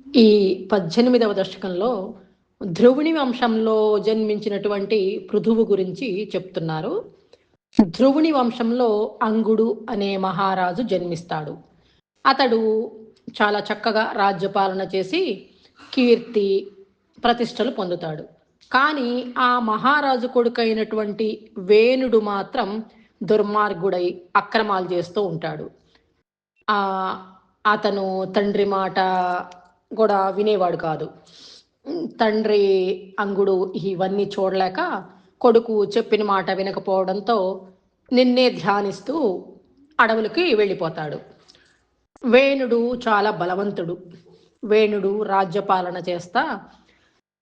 ఈ 18వ దశకంలో ధ్రువుని వంశంలో జన్మించినటువంటి పృథువు గురించి చెప్తున్నారు. ధ్రువుని వంశంలో అంగుడు అనే మహారాజు జన్మిస్తాడు. అతడు చాలా చక్కగా రాజ్యపాలన చేసి కీర్తి ప్రతిష్టలు పొందుతాడు. కానీ ఆ మహారాజు కొడుకైనటువంటి వేణుడు మాత్రం దుర్మార్గుడై అక్రమాలు చేస్తూ ఉంటాడు. అతను తండ్రి మాట కూడా వినేవాడు కాదు. తండ్రి అంగుడు ఇవన్నీ చూడలేక కొడుకు చెప్పిన మాట వినకపోవడంతో నిన్నే ధ్యానిస్తూ అడవులకి వెళ్ళిపోతాడు. వేణుడు చాలా బలవంతుడు. వేణుడు రాజ్యపాలన చేస్తా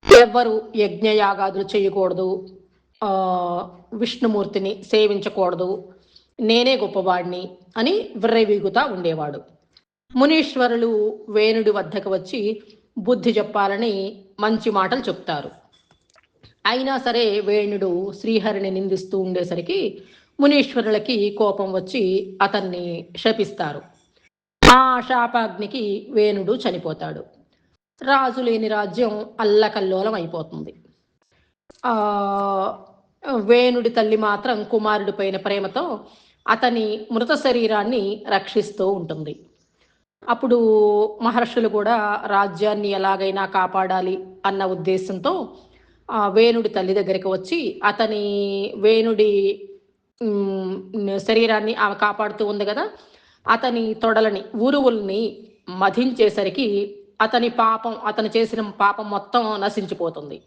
ఎవ్వరు యజ్ఞయాగాదులు చేయకూడదు, విష్ణుమూర్తిని సేవించకూడదు, నేనే గొప్పవాడిని అని విర్రవీగుతా ఉండేవాడు. మునీశ్వరులు వేణుడి వద్దకు వచ్చి బుద్ధి చెప్పాలని మంచి మాటలు చెప్తారు. అయినా సరే వేణుడు శ్రీహరిని నిందిస్తూ ఉండేసరికి మునీశ్వరులకి కోపం వచ్చి అతన్ని శపిస్తారు. ఆ శాపాగ్నికి వేణుడు చనిపోతాడు. రాజు లేని రాజ్యం అల్లకల్లోలం అయిపోతుంది. వేణుడి తల్లి మాత్రం కుమారుడి పైన ప్రేమతో అతని మృత శరీరాన్ని రక్షిస్తూ ఉంటుంది. అప్పుడు మహర్షులు కూడా రాజ్యాన్ని ఎలాగైనా కాపాడాలి అన్న ఉద్దేశంతో వేణుడి తల్లి దగ్గరికి వచ్చి వేణుడి శరీరాన్ని ఆమె కాపాడుతూ ఉంది కదా, అతని తొడలని ఉరువుల్ని మధించేసరికి అతను చేసిన పాపం మొత్తం నశించిపోతుంది.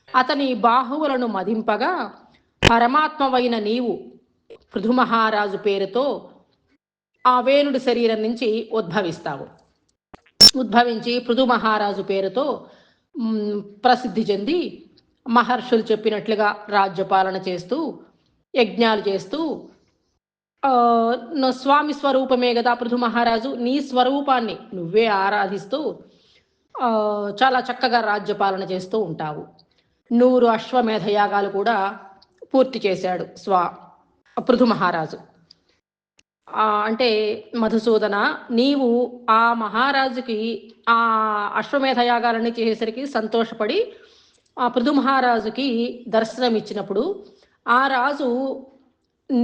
అతని బాహువులను మదింపగా పరమాత్మవైన నీవు పృథుమహారాజు పేరుతో ఆ వేణుడి శరీరం నుంచి ఉద్భవించి పృథుమహారాజు పేరుతో ప్రసిద్ధి చెంది మహర్షులు చెప్పినట్లుగా రాజ్యపాలన చేస్తూ యజ్ఞాలు చేస్తూ స్వామి స్వరూపమే కదా పృథుమహారాజు, నీ స్వరూపాన్ని నువ్వే ఆరాధిస్తూ చాలా చక్కగా రాజ్యపాలన చేస్తూ ఉంటావు. 100 అశ్వమేధ యాగాలు కూడా పూర్తి చేశాడు పృథుమహారాజు. అంటే మధుసూదన, నీవు ఆ మహారాజుకి ఆ అశ్వమేధ యాగాలన్నీ చేసేసరికి సంతోషపడి ఆ పృథుమహారాజుకి దర్శనం ఇచ్చినప్పుడు ఆ రాజు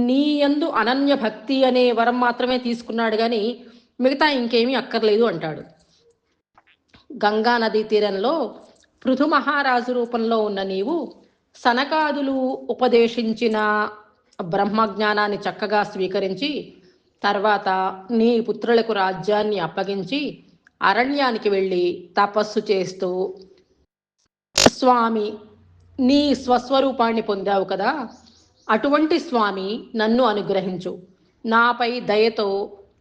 నీ యందు అనన్య భక్తి అనే వరం మాత్రమే తీసుకున్నాడు, కానీ మిగతా ఇంకేమీ అక్కర్లేదు అంటాడు. గంగా నదీ తీరంలో పృథుమహారాజు రూపంలో ఉన్న నీవు సనకాదులు ఉపదేశించిన బ్రహ్మజ్ఞానాన్ని చక్కగా స్వీకరించి తర్వాత నీ పుత్రులకు రాజ్యాన్ని అప్పగించి అరణ్యానికి వెళ్ళి తపస్సు చేస్తూ స్వామి నీ స్వస్వరూపాన్ని పొందావు కదా, అటువంటి స్వామి నన్ను అనుగ్రహించు, నాపై దయతో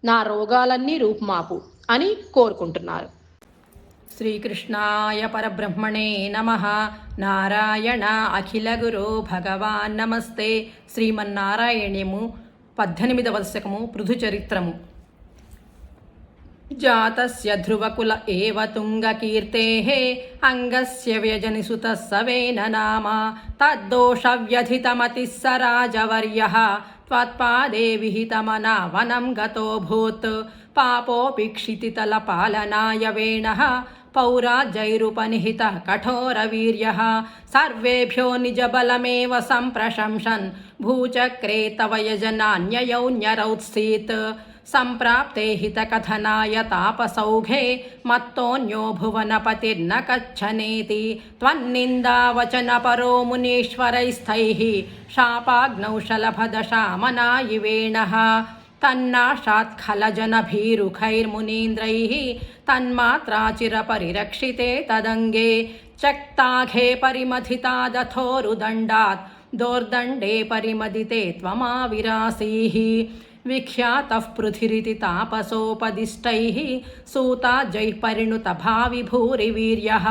నా రోగాలన్నీ రూపుమాపు అని కోరుకుంటున్నారు. శ్రీకృష్ణాయ పరబ్రహ్మణే నమః. నారాయణ అఖిల గురో భగవాన్ నమస్తే. శ్రీమన్నారాయణ్యము 18వ దశకము పృథు చరిత్రము. జాతస్య ధ్రువకుల ఏవ తుంగకీర్తేః అంగస్య వ్యజనిసుతః సవేన నామ తద్దోషవ్యధితమతిః స రాజవర్యః త్వత్పాదే విహితమనా వనం గతోభూత్ పాపోపి క్షితితలపాలనాయ వేణః పౌరాజైరుపనిహితః కఠోరవీర్యః సర్వేభ్యో నిజబలమేవ సంప్రశంసన్ భూచక్రే తవ యజనాన్యయౌన్యరౌత్సీత్ సంప్రాప్తే హితకథనాయ తాపసౌఘే మత్తోన్యో భువనపతిర్న కచ్చనేతి త్వన్నిందావచనపరో మునీశ్వరైస్థైః శాపాగ్నౌ శలభదశామనాయి వేణః తన్నాశాత్ఖలజనభీరుఖైర్మునీంద్రైః తన్మాత్రాచిరపరిరక్షితే తదంగే చక్తాఘే పరిమథితాదథోరుదండాత్ దోర్దండే పరిమదితే త్వమావిరాసీః విఖ్యాతః పృథిరితి తాపసోపదిష్టైః సూతాజైః పరిణుత భావి భూరివీర్యః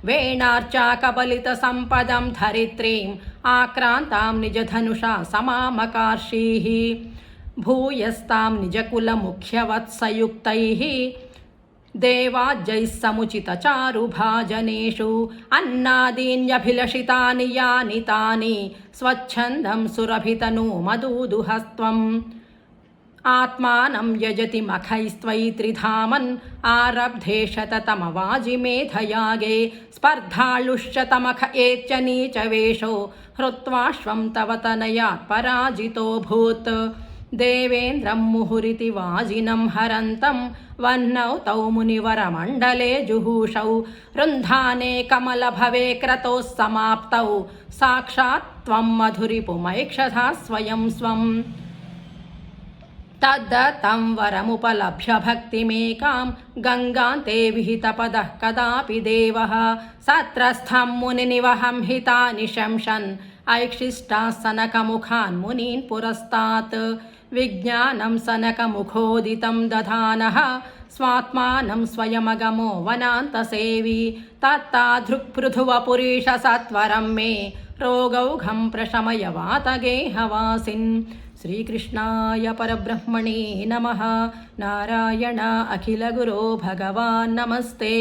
వేణార్చాకబలిత సంపదం ధరిత్రీం ఆక్రాంతాం నిజధనుషా సమామకార్షీః భూయస్తాం నిజకులముఖ్యవత్సయుక్తైః దేవాజైః సముచితచారుభాజనేషు అన్నాదీన్యభిలషితాని యాని తాని స్వచ్ఛందం సురభితను మదూదుహస్త్వం आत्मानं यजति मखैस्त्वयि त्रिधामन् आरब्धे शततमवाजिमेधयागे स्पर्धालुश्च तमख एच्च नीचवेषो हृत्वाश्वं तव तनयात् पराजितोऽभूत् देवेन्द्रं मुहुरिति वाजिनं हरन्तं वह्नौ तौ मुनिवरमण्डले जुहूषौ रुन्धाने कमलभवे क्रतोः समाप्तौ साक्षात् त्वं मधुरिपुमैक्षथा स्वयं स्वम् तद्दत्तं वरमुपलभ्य भक्तिमेकां गङ्गान्ते विहितपदः कदापि देवः सत्रस्थं मुनिनिवहं हिता निशंसन् ऐक्षिष्टाः सनकमुखान् मुनीन् पुरस्तात् विज्ञानं सनकमुखोदितं दधानः स्वात्मानं स्वयमगमो वनान्तसेवी तत्तादृक्पृथुवपुरीश सत्वरं मे रोगौघं प्रशमय वातगेहवासिन् श्रीकृष्णाय परब्रह्मणे नमः। नारायण अखिलगुरो भगवान् नमस्ते।